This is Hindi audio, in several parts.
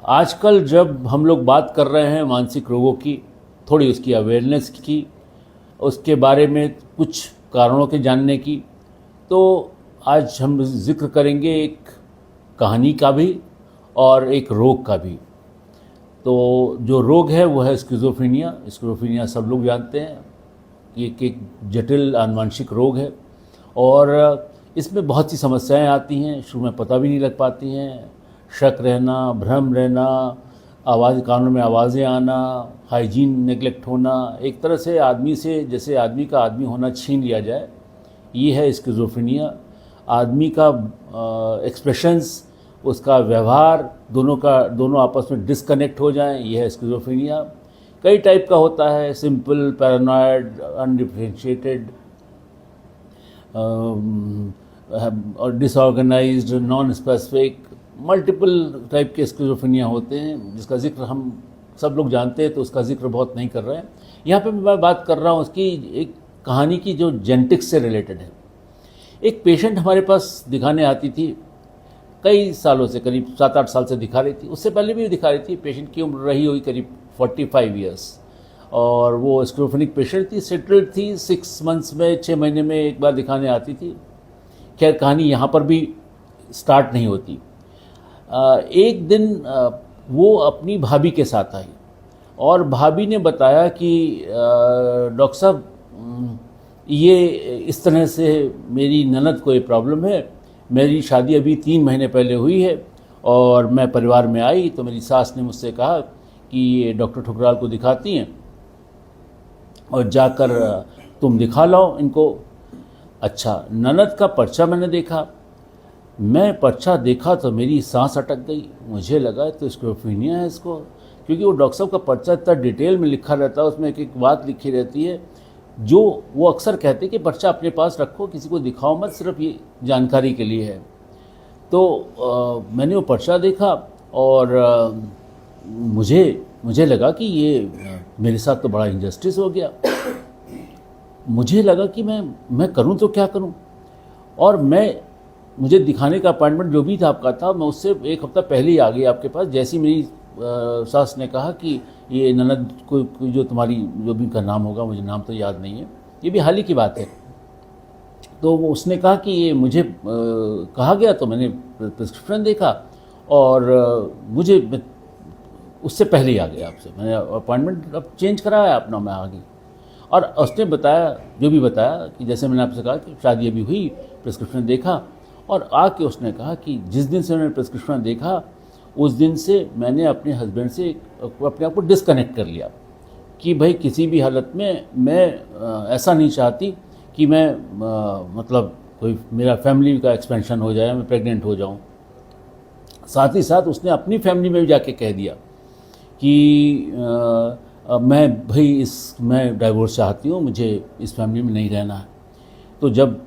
आजकल जब हम लोग बात कर रहे हैं मानसिक रोगों की, थोड़ी उसकी अवेयरनेस की, उसके बारे में कुछ कारणों के जानने की, तो आज हम जिक्र करेंगे एक कहानी का भी और एक रोग का भी। तो जो रोग है वो है स्किज़ोफ्रेनिया। स्किज़ोफ्रेनिया सब लोग जानते हैं, ये एक जटिल आनुवंशिक रोग है और इसमें बहुत सी समस्याएं आती हैं। शुरू में पता भी नहीं लग पाती हैं, शक रहना, भ्रम रहना, कानों में आवाज़ें आना, हाइजीन नेगलेक्ट होना, एक तरह से आदमी से जैसे आदमी का आदमी होना छीन लिया जाए, ये है स्किज़ोफ्रेनिया। आदमी का एक्सप्रेशंस, उसका व्यवहार, दोनों आपस में डिस्कनेक्ट हो जाएं, ये है स्किज़ोफ्रेनिया। कई टाइप का होता है, सिंपल, पैरानॉइड, अनडिफरेंशिएटेड और disorganised, non specific, multiple type के स्किज़ोफ्रेनिया होते हैं, जिसका जिक्र हम सब लोग जानते हैं, तो उसका जिक्र बहुत नहीं कर रहे हैं। यहाँ पे मैं बात कर रहा हूँ उसकी एक कहानी की जो जेनेटिक्स से रिलेटेड है। एक पेशेंट हमारे पास दिखाने आती थी, कई सालों से, करीब 7-8 साल से दिखा रही थी, उससे पहले भी दिखा रही थी। पेशेंट की उम्र रही हुई करीब 45 ईयर्स और वो स्किज़ोफ्रेनिक पेशेंट थी, सेटल्ड थी, 6 मंथ्स में, 6 महीने में एक बार दिखाने आती थी। खैर, कहानी यहाँ पर भी स्टार्ट नहीं होती। एक दिन वो अपनी भाभी के साथ आई और भाभी ने बताया कि डॉक्टर साहब, ये इस तरह से मेरी ननद को ये प्रॉब्लम है, मेरी शादी अभी 3 महीने पहले हुई है और मैं परिवार में आई तो मेरी सास ने मुझसे कहा कि ये डॉक्टर ठुकराल को दिखाती हैं और जाकर तुम दिखा लाओ इनको। अच्छा, ननद का पर्चा मैंने देखा, मैं पर्चा देखा तो मेरी सांस अटक गई। मुझे लगा तो स्किज़ोफ्रेनिया है इसको, क्योंकि वो डॉक्टर साहब का पर्चा इतना डिटेल में लिखा रहता है, उसमें एक एक बात लिखी रहती है जो वो अक्सर कहते हैं कि पर्चा अपने पास रखो, किसी को दिखाओ मत, सिर्फ ये जानकारी के लिए है। तो मैंने वो पर्चा देखा और मुझे लगा कि ये मेरे साथ तो बड़ा इनजस्टिस हो गया। मुझे लगा कि मैं करूं तो क्या करूं, और मुझे दिखाने का अपॉइंटमेंट जो भी था आपका था, मैं उससे 1 हफ्ता पहले ही आ गई आपके पास। जैसी मेरी सास ने कहा कि ये ननद को जो तुम्हारी, जो भी उनका नाम होगा, मुझे नाम तो याद नहीं है, ये भी हाल ही की बात है, तो वो उसने कहा कि ये मुझे कहा गया, तो मैंने प्रिस्क्रिप्शन देखा और मुझे उससे पहले ही आ गया आपसे। मैंने अपॉइंटमेंट अब चेंज कराया अपना, मैं आ गई। और उसने बताया, जो भी बताया, कि जैसे मैंने आपसे कहा कि शादी अभी हुई, प्रिस्क्रिप्शन देखा, और आके उसने कहा कि जिस दिन से मैंने प्रिस्क्रिप्शन देखा उस दिन से मैंने अपने हस्बैंड से अपने आप को डिस्कनेक्ट कर लिया कि भाई किसी भी हालत में मैं ऐसा नहीं चाहती कि मैं मतलब कोई मेरा फैमिली का एक्सपेंशन हो जाए, मैं प्रेग्नेंट हो जाऊं। साथ ही साथ उसने अपनी फैमिली में भी जाके कह दिया कि मैं डाइवोर्स चाहती हूँ, मुझे इस फैमिली में नहीं रहना है। तो जब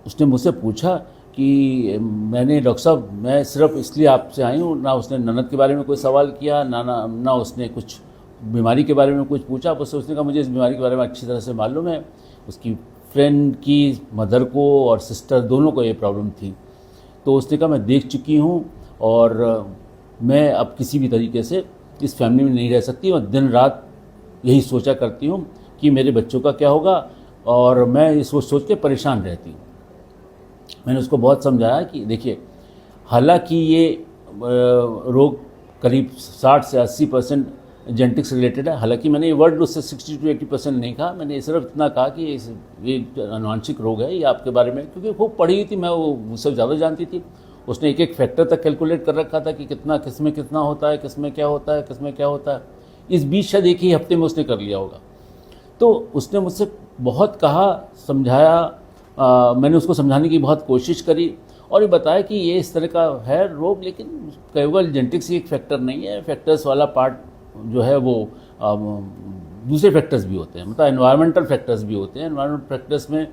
उसने मुझसे पूछा कि मैंने, डॉक्टर साहब मैं सिर्फ इसलिए आपसे आई हूँ, ना उसने ननद के बारे में कोई सवाल किया, ना उसने कुछ बीमारी के बारे में कुछ पूछा, बस उसने कहा मुझे इस बीमारी के बारे में अच्छी तरह से मालूम है, उसकी फ्रेंड की मदर को और सिस्टर दोनों को ये प्रॉब्लम थी। तो उसने कहा मैं देख चुकी हूँ और मैं अब किसी भी तरीके से इस फैमिली में नहीं रह सकती, और दिन रात यही सोचा करती हूँ कि मेरे बच्चों का क्या होगा, और मैं ये सोच के परेशान रहती हूँ। मैंने उसको बहुत समझाया कि देखिए, हालांकि ये रोग करीब 60 से 80% जेनेटिक्स रिलेटेड है। हालांकि मैंने ये वर्ड उससे 60 to 80% नहीं कहा, मैंने सिर्फ इतना कहा कि ये आनुवंशिक रोग है, ये आपके बारे में, क्योंकि खूब पढ़ी हुई थी मैं, वो मुझसे ज़्यादा जानती थी। उसने एक एक फैक्टर तक कैलकुलेट कर रखा था कि किसमें कितना होता है, किसमें क्या होता है, किसमें क्या होता है। इस बीच शायद 1 ही हफ्ते में उसने कर लिया होगा। तो उसने मुझसे बहुत कहा, समझाया, मैंने उसको समझाने की बहुत कोशिश करी और ये बताया कि ये इस तरह का है रोग, लेकिन केवल जेनेटिक्स ही एक फैक्टर नहीं है, फैक्टर्स वाला पार्ट जो है वो दूसरे फैक्टर्स भी होते हैं, मतलब एनवायरमेंटल फैक्टर्स भी होते हैं। एनवायरमेंटल फैक्टर्स में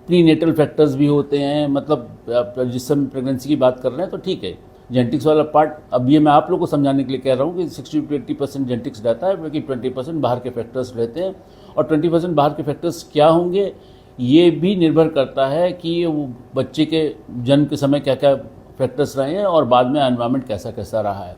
प्रीनेटल फैक्टर्स भी होते हैं, मतलब जिस समय प्रेगनेंसी की बात कर रहे हैं तो ठीक है, जेनेटिक्स वाला पार्ट, अब ये मैं आप लोगों को समझाने के लिए कह रहा हूँ कि 60 to 80% जेनेटिक्स रहता है, बल्कि 20% बाहर के फैक्टर्स रहते हैं। और 20% बाहर के फैक्टर्स क्या होंगे, ये भी निर्भर करता है कि वो बच्चे के जन्म के समय क्या क्या फैक्टर्स रहे हैं और बाद में एनवायरनमेंट कैसा कैसा रहा है।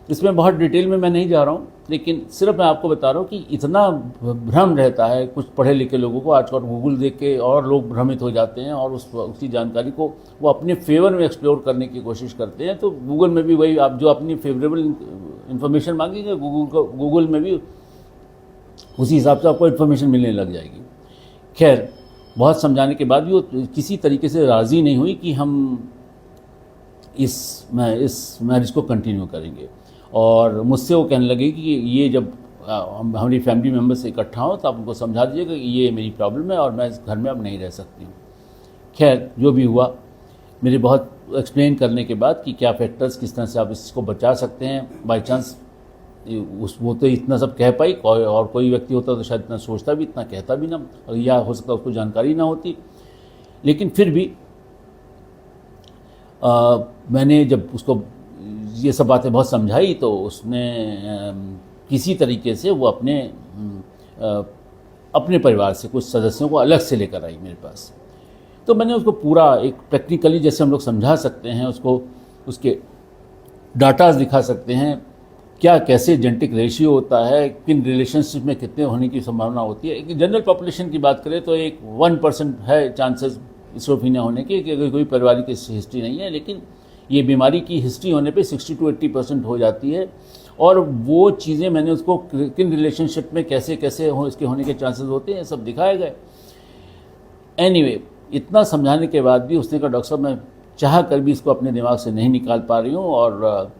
इसमें बहुत डिटेल में मैं नहीं जा रहा हूँ, लेकिन सिर्फ मैं आपको बता रहा हूँ कि इतना भ्रम रहता है कुछ पढ़े लिखे लोगों को। आजकल गूगल देख के और लोग भ्रमित हो जाते हैं और उसी जानकारी को वो अपने फेवर में एक्सप्लोर करने की कोशिश करते हैं। तो गूगल में भी वही, आप जो अपनी फेवरेबल इन्फॉर्मेशन मांगेंगे गूगल में भी उसी हिसाब से आपको इन्फॉर्मेशन मिलने लग जाएगी। खैर, बहुत समझाने के बाद भी वो किसी तरीके से राज़ी नहीं हुई कि हम इस मैरिज को कंटिन्यू करेंगे। और मुझसे वो कहने लगे कि ये जब हमारी फैमिली मेम्बर्स इकट्ठा हो तो आप उनको समझा दीजिएगा कि ये मेरी प्रॉब्लम है और मैं इस घर में अब नहीं रह सकती हूँ। खैर, जो भी हुआ, मेरे बहुत एक्सप्लेन करने के बाद कि क्या फैक्टर्स, किस तरह से आप इसको बचा सकते हैं। बाई चांस वो तो इतना सब कह पाई, और कोई व्यक्ति होता तो शायद इतना सोचता भी, इतना कहता भी ना, और या हो सकता उसको जानकारी ना होती। लेकिन फिर भी मैंने जब उसको ये सब बातें बहुत समझाई तो उसने किसी तरीके से वो अपने परिवार से कुछ सदस्यों को अलग से लेकर आई मेरे पास। तो मैंने उसको पूरा एक प्रैक्टिकली, जैसे हम लोग समझा सकते हैं उसको, उसके डाटाज दिखा सकते हैं, क्या कैसे जेनेटिक रेशियो होता है, किन रिलेशनशिप में कितने होने की संभावना होती है। एक जनरल पॉपुलेशन की बात करें तो एक 1% है चांसेस स्किज़ोफ्रेनिया होने के, कि अगर कोई पारिवारिक हिस्ट्री नहीं है। लेकिन ये बीमारी की हिस्ट्री होने पे 60 to 80% हो जाती है। और वो चीज़ें मैंने उसको किन रिलेशनशिप में कैसे कैसे इसके होने के चांसेस होते हैं सब दिखाए गए। एनीवे, इतना समझाने के बाद भी उसने कहा, डॉक्टर साहब मैं चाह कर भी इसको अपने दिमाग से नहीं निकाल पा रही हूँ। और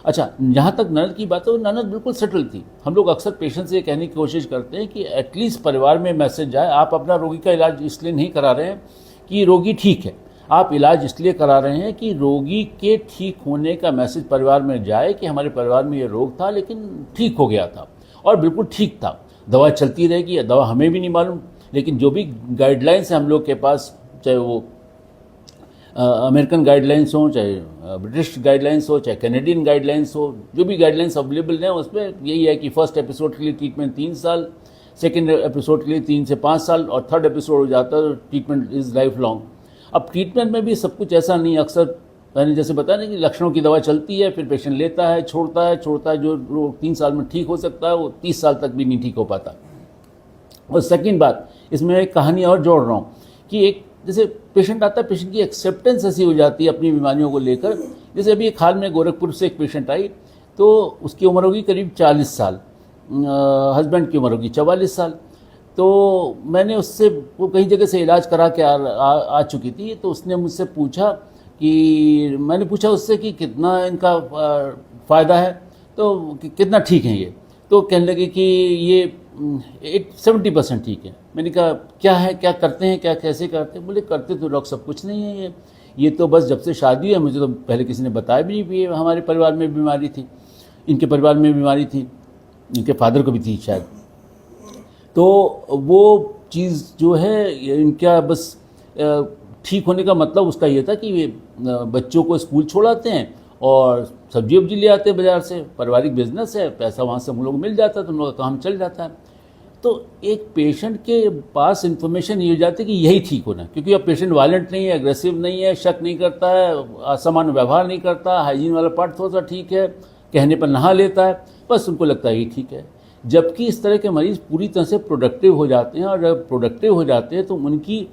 अच्छा, जहाँ तक ननद की बात है, वो ननद बिल्कुल सेटल थी। हम लोग अक्सर पेशेंट से ये कहने की कोशिश करते हैं कि एटलीस्ट परिवार में मैसेज जाए, आप अपना रोगी का इलाज इसलिए नहीं करा रहे हैं कि रोगी ठीक है, आप इलाज इसलिए करा रहे हैं कि रोगी के ठीक होने का मैसेज परिवार में जाए कि हमारे परिवार में ये रोग था लेकिन ठीक हो गया था और बिल्कुल ठीक था, दवा चलती रहेगी या दवा हमें भी नहीं मालूम। लेकिन जो भी गाइडलाइंस हैं हम लोग के पास, चाहे वो अमेरिकन गाइडलाइंस हो, चाहे ब्रिटिश गाइडलाइंस हो, चाहे कैनेडियन गाइडलाइंस हो, जो भी गाइडलाइंस अवेलेबल हैं उसमें यही है कि फर्स्ट एपिसोड के लिए ट्रीटमेंट 3 साल, सेकेंड एपिसोड के लिए 3 से 5 साल, और थर्ड एपिसोड हो जाता है तो ट्रीटमेंट इज़ लाइफ लॉन्ग। अब ट्रीटमेंट में भी सब कुछ ऐसा नहीं, अक्सर मैंने जैसे बताया ना कि लक्षणों की दवा चलती है, फिर पेशेंट लेता है, छोड़ता है। जो रोग 3 साल में ठीक हो सकता है वो 30 साल तक भी नहीं ठीक हो पाता। और सेकंड बात, इसमें एक कहानी और जोड़ रहा हूँ कि एक जैसे पेशेंट आता है, पेशेंट की एक्सेप्टेंस ऐसी हो जाती है अपनी बीमारियों को लेकर। जैसे अभी एक हाल में गोरखपुर से एक पेशेंट आई, तो उसकी उम्र होगी करीब 40 साल, हस्बैंड की उम्र होगी 44 साल। तो मैंने उससे, वो कई जगह से इलाज करा के आ चुकी थी, तो उसने मुझसे पूछा कि, मैंने पूछा उससे कि कितना इनका फ़ायदा है, तो कितना ठीक है ये। तो कहने लगे कि ये 70% ठीक है। मैंने कहा क्या है, क्या करते हैं, क्या कैसे करते हैं? बोले करते तो डॉक्टर सब कुछ नहीं है, ये तो बस जब से शादी है, मुझे तो पहले किसी ने बताया भी नहीं भी हमारे परिवार में बीमारी थी, इनके परिवार में बीमारी थी, इनके फादर को भी थी शायद। तो वो चीज़ जो है इनका बस ठीक होने का मतलब उसका ये था कि ये बच्चों को स्कूल छोड़ाते हैं और सब्जी वब्जी ले आते हैं बाज़ार से, पारिवारिक बिजनेस है, पैसा वहाँ से हम लोग मिल जाता है तो उन लोगों का काम चल जाता है। तो एक पेशेंट के पास इन्फॉर्मेशन ये हो जाती है कि यही ठीक होना, क्योंकि अब पेशेंट वायलेंट नहीं है, एग्रेसिव नहीं है, शक नहीं करता है, असामान्य व्यवहार नहीं करता, हाइजीन वाला पार्ट थोड़ा सा ठीक है, कहने पर नहा लेता है, बस उनको लगता है ये ठीक है। जबकि इस तरह के मरीज़ पूरी तरह से प्रोडक्टिव हो जाते हैं, और जब प्रोडक्टिव हो जाते हैं तो उनकी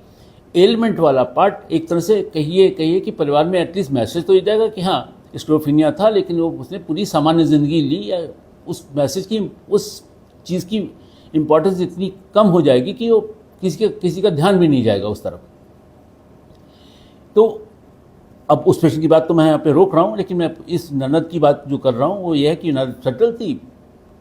एलिमेंट वाला पार्ट एक तरह से कहिए कि परिवार में एटलीस्ट मैसेज तो ये जाएगा कि हाँ स्किज़ोफ्रेनिया था, लेकिन वो उसने पूरी सामान्य ज़िंदगी ली, या उस मैसेज की, उस चीज़ की इम्पोर्टेंस इतनी कम हो जाएगी कि वो किसी का ध्यान भी नहीं जाएगा उस तरफ। तो अब उस पेशेंट की बात तो मैं यहाँ पे रोक रहा हूँ, लेकिन मैं इस ननद की बात जो कर रहा हूँ वो ये है कि ननद सेटल थी,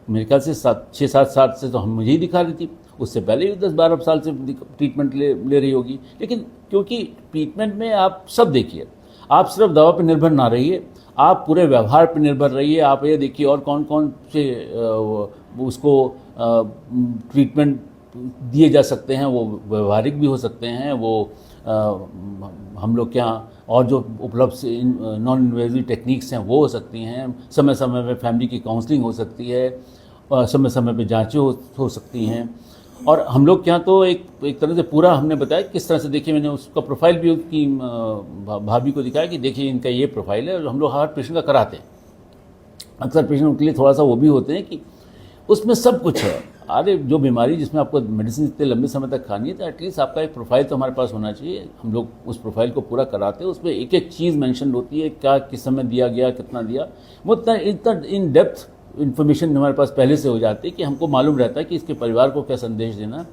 मेरे ख्याल से 6-7 साल से तो हम मुझे ही दिखा रही थी, उससे पहले भी 10-12 साल से ट्रीटमेंट ले रही होगी। लेकिन क्योंकि ट्रीटमेंट में आप सब देखिए, आप सिर्फ दवा पर निर्भर ना रहिए, आप पूरे व्यवहार पर निर्भर रहिए। आप ये देखिए और कौन कौन से उसको ट्रीटमेंट दिए जा सकते हैं, वो व्यवहारिक भी हो सकते हैं, वो हम लोग के यहाँ और जो उपलब्ध नॉन इन्वेजिव टेक्निक्स हैं वो हो सकती हैं, समय समय पे फैमिली की काउंसलिंग हो सकती है, समय समय पे जांचें हो सकती हैं, और हम लोग के यहाँ तो एक तरह से पूरा हमने बताया किस तरह से, देखिए मैंने उसका प्रोफाइल भी उसकी भाभी को दिखाया कि देखिए इनका ये प्रोफाइल है, और हम लोग हर पेशेंट का कराते हैं। अक्सर पेशेंट उनके लिए थोड़ा सा वो भी होते हैं कि उसमें सब कुछ है। अरे जो बीमारी जिसमें आपको मेडिसिन इतने लंबे समय तक खानी है, तो एटलीस्ट आपका एक प्रोफाइल तो हमारे पास होना चाहिए। हम लोग उस प्रोफाइल को पूरा कराते हैं, उसमें एक एक चीज़ मेंशन होती है, क्या किस समय दिया गया, कितना दिया, वो इतना इन डेप्थ इन्फॉर्मेशन हमारे पास पहले से हो जाती है कि हमको मालूम रहता है कि इसके परिवार को क्या संदेश देना।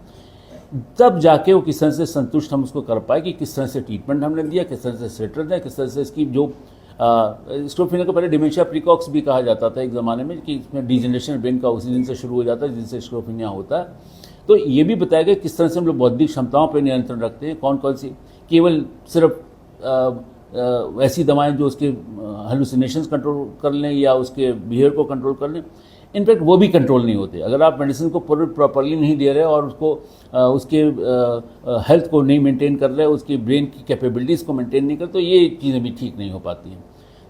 तब जाके वो किस तरह से संतुष्ट हम उसको कर पाए कि किस तरह से ट्रीटमेंट हमने दिया, किस तरह से सेटल है, किस तरह से इसकी जो स्किज़ोफ्रेनिया को पहले डिमेंशिया प्रीकॉक्स भी कहा जाता था एक ज़माने में, कि इसमें डिजेनरेशन ब्रेन का उसी दिन से शुरू हो जाता है जिनसे स्किज़ोफ्रेनिया होता है। तो ये भी बताया गया किस तरह से हम लोग बौद्धिक क्षमताओं पर नियंत्रण रखते हैं, कौन कौन सी, केवल सिर्फ ऐसी दवाएं जो उसके हेलुसिनेशंस कंट्रोल कर लें या उसके बिहेवियर को कंट्रोल कर लें, इनफैक्ट वो भी कंट्रोल नहीं होते। अगर आप मेडिसिन को प्रॉपरली नहीं दे रहे और उसको उसके हेल्थ को नहीं मेंटेन कर रहे, उसकी ब्रेन की कैपेबिलिटीज़ को मेंटेन नहीं कर, तो ये चीज़ें भी ठीक नहीं हो पाती हैं।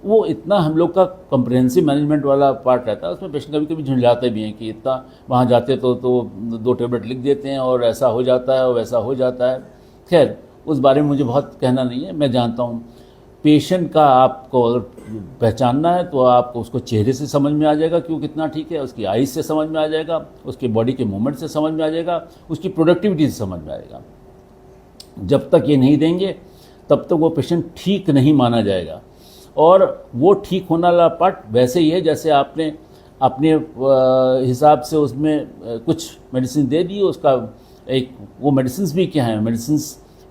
वो इतना हम लोग का कम्प्रहेंसिव मैनेजमेंट वाला पार्ट रहता है, उसमें पेशेंट कभी कभी झुंझलाते भी हैं कि इतना वहाँ जाते तो 2 टेबलेट लिख देते हैं और ऐसा हो जाता है और वैसा हो जाता है। खैर उस बारे में मुझे बहुत कहना नहीं है। मैं जानता हूँ पेशेंट का आपको अगर पहचानना है तो आपको उसको चेहरे से समझ में आ जाएगा कि वो कितना ठीक है, उसकी आईज से समझ में आ जाएगा, उसके बॉडी के मूवमेंट से समझ में आ जाएगा, उसकी प्रोडक्टिविटी से समझ में आएगा। जब तक ये नहीं देंगे तब तक वो पेशेंट ठीक नहीं माना जाएगा। और वो ठीक होने वाला पार्ट वैसे ही है जैसे आपने अपने हिसाब से उसमें कुछ मेडिसिन दे दी, उसका एक वो मेडिसिन भी क्या है, मेडिसिन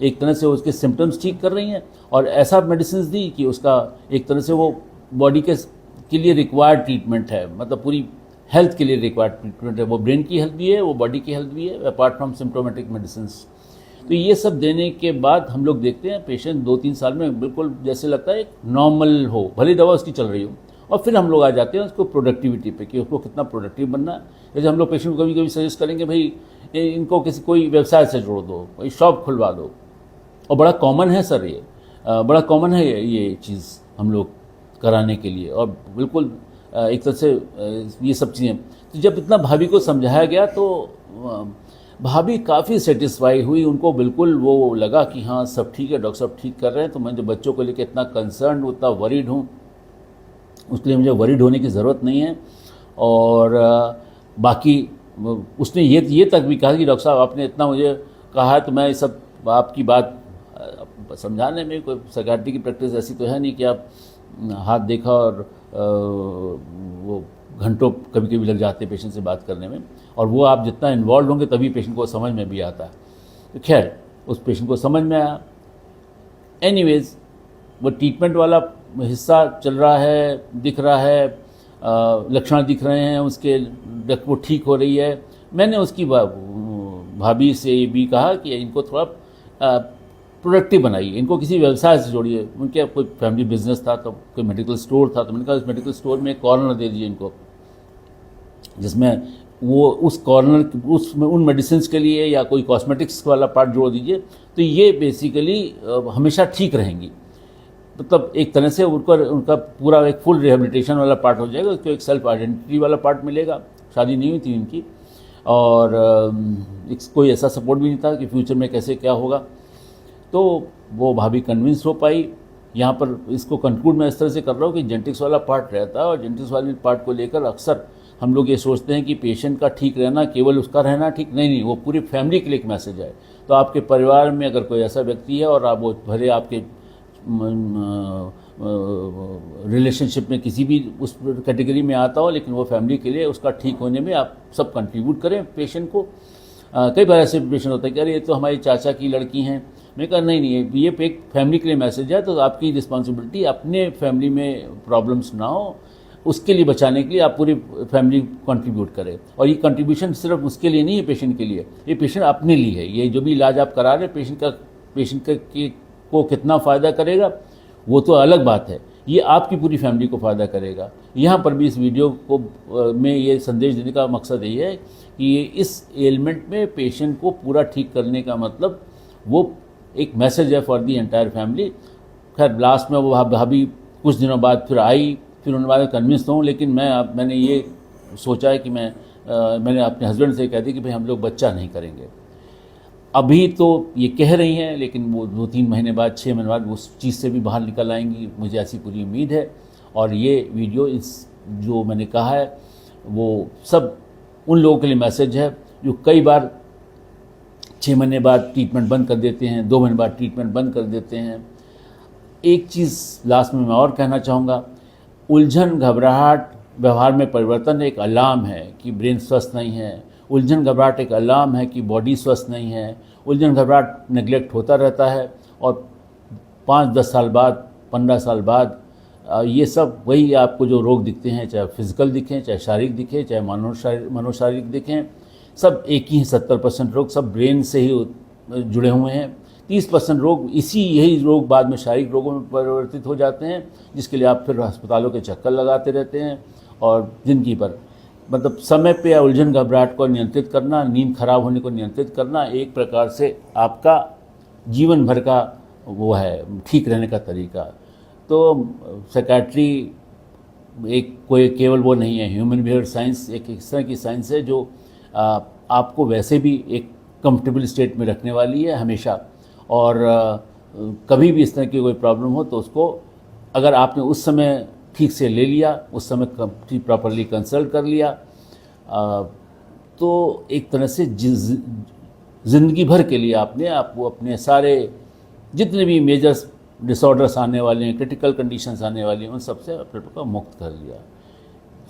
एक तरह से उसके सिम्टम्स ठीक कर रही हैं, और ऐसा मेडिसिन दी कि उसका एक तरह से वो बॉडी के लिए रिक्वायर्ड ट्रीटमेंट है, मतलब पूरी हेल्थ के लिए रिक्वायर्ड ट्रीटमेंट है। वो ब्रेन की हेल्थ भी है, वो बॉडी की हेल्थ भी है, अपार्ट फ्रॉम सिम्टोमेटिक मेडिसिन। तो ये सब देने के बाद हम लोग देखते हैं पेशेंट 2-3 साल में बिल्कुल जैसे लगता है एक नॉर्मल हो, भले दवा उसकी चल रही हो। और फिर हम लोग आ जाते हैं उसको प्रोडक्टिविटी पे कि उसको कितना प्रोडक्टिव बनना है। जैसे हम लोग पेशेंट को कभी कभी सजेस्ट करेंगे भाई इनको कोई व्यवसाय से जोड़ दो, कोई शॉप खुलवा दो, और बड़ा कॉमन है सर, ये बड़ा कॉमन है ये चीज़ हम लोग कराने के लिए, और बिल्कुल एक तरह से ये सब चीज़ें। तो जब इतना भाभी को समझाया गया तो भाभी काफ़ी सेटिस्फाई हुई, उनको बिल्कुल वो लगा कि हाँ सब ठीक है, डॉक्टर साहब ठीक कर रहे हैं। तो मैं जो बच्चों को लेकर इतना कंसर्न, उतना वरीड हूँ, उसके लिए मुझे वरीड होने की ज़रूरत नहीं है। और बाकी उसने ये तक भी कहा कि डॉक्टर साहब आपने इतना मुझे कहा है तो मैं ये सब आपकी बात समझाने में, कोई साइकियाट्री की प्रैक्टिस ऐसी तो है नहीं कि आप हाथ देखा और वो घंटों कभी कभी लग जाते हैं पेशेंट से बात करने में, और वो आप जितना इन्वॉल्व होंगे तभी पेशेंट को समझ में भी आता है। तो खैर उस पेशेंट को समझ में आया। एनीवेज वो ट्रीटमेंट वाला हिस्सा चल रहा है, दिख रहा है, लक्षण दिख रहे हैं उसके, वो ठीक हो रही है। मैंने उसकी भाभी से ये भी कहा कि इनको थोड़ा प्रोडक्टिव बनाइए, इनको किसी व्यवसाय से जोड़िए। उनके कोई फैमिली बिजनेस था, तो कोई मेडिकल स्टोर था, तो मैंने कहा उस मेडिकल स्टोर में एक कॉर्नर दे दीजिए इनको, जिसमें वो उस कॉर्नर उसमें उन मेडिसिन के लिए या कोई कॉस्मेटिक्स वाला पार्ट जोड़ दीजिए। तो ये बेसिकली हमेशा ठीक रहेंगी, मतलब एक तरह से उनका पूरा एक फुल रिहेबिलिटेशन वाला पार्ट हो जाएगा। उसको एक सेल्फ आइडेंटिटी वाला पार्ट मिलेगा। शादी नहीं हुई थी इनकी, और कोई ऐसा सपोर्ट भी नहीं था कि फ्यूचर में कैसे क्या होगा। तो वो भाभी कन्विंस हो पाई। यहाँ पर इसको कंक्लूड मैं इस तरह से कर रहा हूँ कि जेनेटिक्स वाला पार्ट रहता है, और जेनेटिक्स वाले पार्ट को लेकर अक्सर हम लोग ये सोचते हैं कि पेशेंट का ठीक रहना केवल उसका रहना ठीक नहीं, वो पूरी फैमिली के लिए एक मैसेज है। तो आपके परिवार में अगर कोई ऐसा व्यक्ति है और आप वो भले आपके रिलेशनशिप में किसी भी उस कैटेगरी में आता हो, लेकिन वो फैमिली के लिए उसका ठीक होने में आप सब कंट्रीब्यूट करें पेशेंट को। कई बार ऐसे पेशेंट होता है कि अरे ये तो हमारी चाचा की लड़की हैं। मैं कहा नहीं ये एक फैमिली के लिए मैसेज है, तो आपकी रिस्पॉन्सिबिलिटी अपने फैमिली में प्रॉब्लम्स ना हो उसके लिए बचाने के लिए आप पूरी फैमिली कंट्रीब्यूट करें। और ये कंट्रीब्यूशन सिर्फ उसके लिए नहीं है, पेशेंट के लिए, ये पेशेंट अपने लिए है। ये जो भी इलाज आप करा रहे पेशेंट को कितना फ़ायदा करेगा वो तो अलग बात है, ये आपकी पूरी फैमिली को फ़ायदा करेगा। यहाँ पर भी इस वीडियो को में ये संदेश देने का मकसद यही है कि ये इस एलिमेंट में पेशेंट को पूरा ठीक करने का मतलब वो एक मैसेज है फॉर दी एंटायर फैमिली। खैर लास्ट में वो भाभी कुछ दिनों बाद फिर आई, फिर उन्होंने बाद कन्विंस हूँ, लेकिन मैंने ये सोचा है कि मैं मैंने अपने हस्बैंड से कह दी कि भाई हम लोग बच्चा नहीं करेंगे। अभी तो ये कह रही हैं, लेकिन वो 2-3 महीने बाद, 6 महीने बाद उस चीज़ से भी बाहर निकल आएंगी, मुझे ऐसी पूरी उम्मीद है। और ये वीडियो इस जो मैंने कहा है वो सब उन लोगों के लिए मैसेज है जो कई बार 6 महीने बाद ट्रीटमेंट बंद कर देते हैं, 2 महीने बाद ट्रीटमेंट बंद कर देते हैं। एक चीज़ लास्ट में मैं और कहना चाहूँगा, उलझन घबराहट व्यवहार में परिवर्तन एक अलार्म है कि ब्रेन स्वस्थ नहीं है। उलझन घबराहट एक अलार्म है कि बॉडी स्वस्थ नहीं है। उलझन घबराहट नेग्लेक्ट होता रहता है और 5-10 साल बाद, 15 साल बाद ये सब वही आपको जो रोग दिखते हैं, चाहे फिजिकल दिखें, चाहे शारीरिक दिखें, चाहे मनोशारीरिक दिखें, सब एक ही 70% रोग सब ब्रेन से ही जुड़े हुए हैं। 30% रोग यही रोग बाद में शारीरिक रोगों में परिवर्तित हो जाते हैं, जिसके लिए आप फिर अस्पतालों के चक्कर लगाते रहते हैं और ज़िंदगी भर मतलब समय पे या उलझन घबराहट को नियंत्रित करना, नींद खराब होने को नियंत्रित करना एक प्रकार से आपका जीवन भर का वो है ठीक रहने का तरीका। तो साइकियाट्री एक कोई केवल वो नहीं है, ह्यूमन बिहेवियर साइंस एक इस तरह की साइंस है जो आपको वैसे भी एक कंफर्टेबल स्टेट में रखने वाली है हमेशा। और कभी भी इस तरह की कोई प्रॉब्लम हो तो उसको अगर आपने उस समय ठीक से ले लिया, उस समय प्रॉपरली कंसल्ट कर लिया, तो एक तरह से ज़िंदगी भर के लिए आपको अपने सारे जितने भी मेजर डिसऑर्डर्स आने वाले हैं, क्रिटिकल कंडीशंस आने वाली हैं, उन सबसे अपने को मुक्त कर लिया।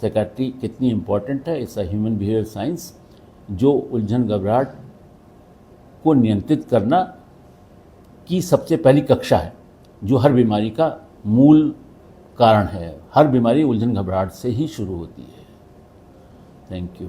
साइकियाट्री कितनी इम्पॉर्टेंट है, it's a human behaviour science जो उलझन घबराहट को नियंत्रित करना की सबसे पहली कक्षा है, जो हर बीमारी का मूल कारण है। हर बीमारी उलझन घबराहट से ही शुरू होती है। Thank you.